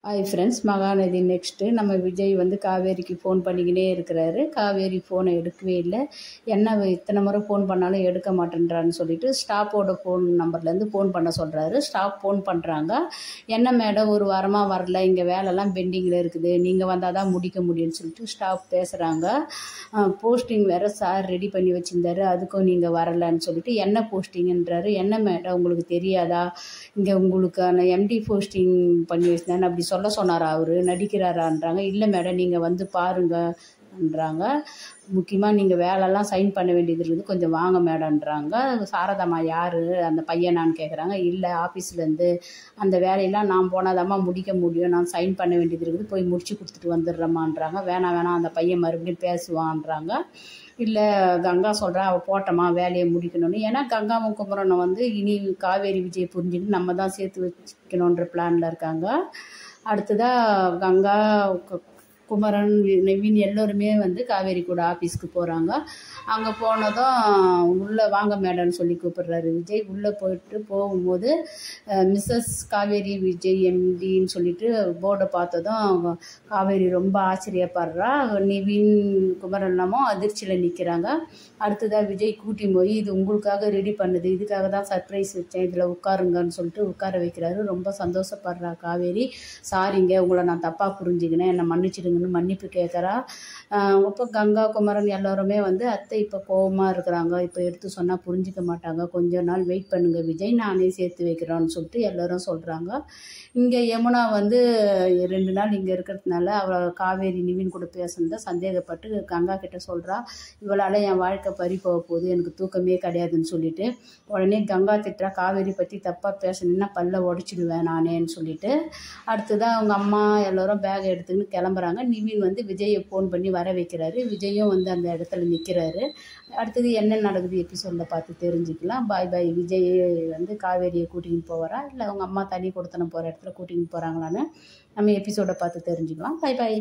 Hi friends, Mahanadi next நம்ம விஜய் வந்து காவேரிக்கு ஃபோன் பண்ணிக்கினே இருக்கிறாரு. காவேரி ஃபோனை எடுக்கவே இல்லை. என்ன இத்தனை முறை ஃபோன் பண்ணாலும் எடுக்க மாட்டேன்றான்னு சொல்லிட்டு ஸ்டாஃபோட ஃபோன் நம்பர்லேருந்து ஃபோன் பண்ண சொல்கிறாரு. ஸ்டாஃப் ஃபோன் பண்ணுறாங்க. என்ன மேடம் ஒரு வாரமாக வரல, இங்கே வேலைலாம் பெண்டிங்கில் இருக்குது, நீங்கள் வந்தால் தான் முடிக்க முடியும்னு சொல்லிட்டு ஸ்டாஃப் பேசுகிறாங்க. போஸ்டிங் வேறு சார் ரெடி பண்ணி வச்சுருந்தாரு, அதுக்கும் நீங்கள் வரலன்னு சொல்லிட்டு என்ன போஸ்டிங்கன்றாரு. என்ன மேடம் உங்களுக்கு தெரியாதா, இங்கே உங்களுக்கான எம்டி போஸ்டிங் பண்ணி வச்சுருந்தேன் அப்படி சொல்ல சொன்னாரா, அவர் நடிக்கிறாரான்றாங்க. இல்லை மேடம் நீங்கள் வந்து பாருங்கன்றாங்க. முக்கியமாக நீங்கள் வேலைலாம் சைன் பண்ண வேண்டியது இருக்குது, கொஞ்சம் வாங்க மேடம்ன்றாங்க. சாரதாம்மா யார், அந்த பையனான்னு கேட்குறாங்க. இல்லை ஆஃபீஸ்லேருந்து அந்த வேலையெல்லாம் நான் போனாதாம்மா முடிக்க முடியும், நான் சைன் பண்ண வேண்டியது இருக்குது, போய் முடிச்சு கொடுத்துட்டு வந்துடுறேம்மான்றாங்க. வேணாம் அந்த பையன் மறுபடியும் பேசுவான்றாங்க. இல்லை கங்கா சொல்கிறா, அவள் போட்டோமா வேலையை முடிக்கணும்னு. ஏன்னா கங்காவும் குமரனை வந்து இனி காவேரி விஜய் புரிஞ்சுட்டு நம்ம தான் சேர்த்து வச்சுக்கணுன்ற பிளானில் இருக்காங்க. அடுத்ததாக கங்கா குமரன் நவீன் எல்லோருமே வந்து காவேரி கூட ஆஃபீஸ்க்கு போகிறாங்க. அங்கே போனதும் உள்ளே வாங்க மேடம்னு சொல்லி கூப்பிடுறாரு விஜய். உள்ளே போகும்போது மிஸ்ஸஸ் காவேரி விஜய் எம்டின்னு சொல்லிட்டு போர்டை பார்த்ததும் காவேரி ரொம்ப ஆச்சரியப்படுறா. நிவின் குமரனமும் அதிர்ச்சியில் நிற்கிறாங்க. அடுத்ததாக விஜய் கூட்டி போய் இது உங்களுக்காக ரெடி பண்ணுது, இதுக்காக தான் சர்ப்ரைஸ் வச்சேன், இதில் உட்காருங்கன்னு சொல்லிட்டு உட்கார வைக்கிறாரு. ரொம்ப சந்தோஷப்படுறா காவேரி. சாரிங்க, உங்களை நான் தப்பாக புரிஞ்சுக்கினேன், என்னை மன்னிச்சிடுங்கன்னு மன்னிப்பு கேட்குறா. அப்போ கங்கா குமரன் எல்லோருமே வந்து அத்தை இப்போ கோபமாக இருக்கிறாங்க, இப்போ எடுத்து சொன்னால் புரிஞ்சிக்க மாட்டாங்க, கொஞ்ச நாள் வெயிட் பண்ணுங்க விஜய், நானே சேர்த்து வைக்கிறோன்னு சொல்லிட்டு எல்லோரும் சொல்கிறாங்க. இங்கே யமுனா வந்து 2 நாள் இங்கே இருக்கிறதுனால அவள் காவேரி நிவின் கூட பேசுனதை சந்தேகப்பட்டு கங்கா கிட்ட சொல்கிறா. இவளால் என் வாழ்க்கை பறி போக போகுது, எனக்கு தூக்கமே கிடையாதுன்னு சொல்லிட்டு உடனே கங்கா திட்டுறா. காவேரி பற்றி தப்பாக பேசணுன்னா பல்ல உடச்சிடுவேன் நானேன்னு சொல்லிட்டு. அடுத்ததான் அவங்க அம்மா எல்லோரும் பேக் எடுத்துக்கின்னு கிளம்புறாங்க. நிவின் வந்து விஜயை ஃபோன் பண்ணி வர வைக்கிறாரு. விஜயும் வந்து அந்த இடத்துல நிற்கிறாரு. அடுத்தது என்ன நடக்குது எபிசோடில் பார்த்து தெரிஞ்சுக்கலாம். பாய் பாய். விஜய் வந்து காவேரியை கூட்டிகிட்டு போகிறா, இல்லை அவங்க அம்மா தனி கொடுத்தன போகிற இடத்துல கூட்டிகிட்டு போகிறாங்களான்னு நம்ம எபிசோடை பார்த்து தெரிஞ்சுக்கலாம். பாய் பாய்.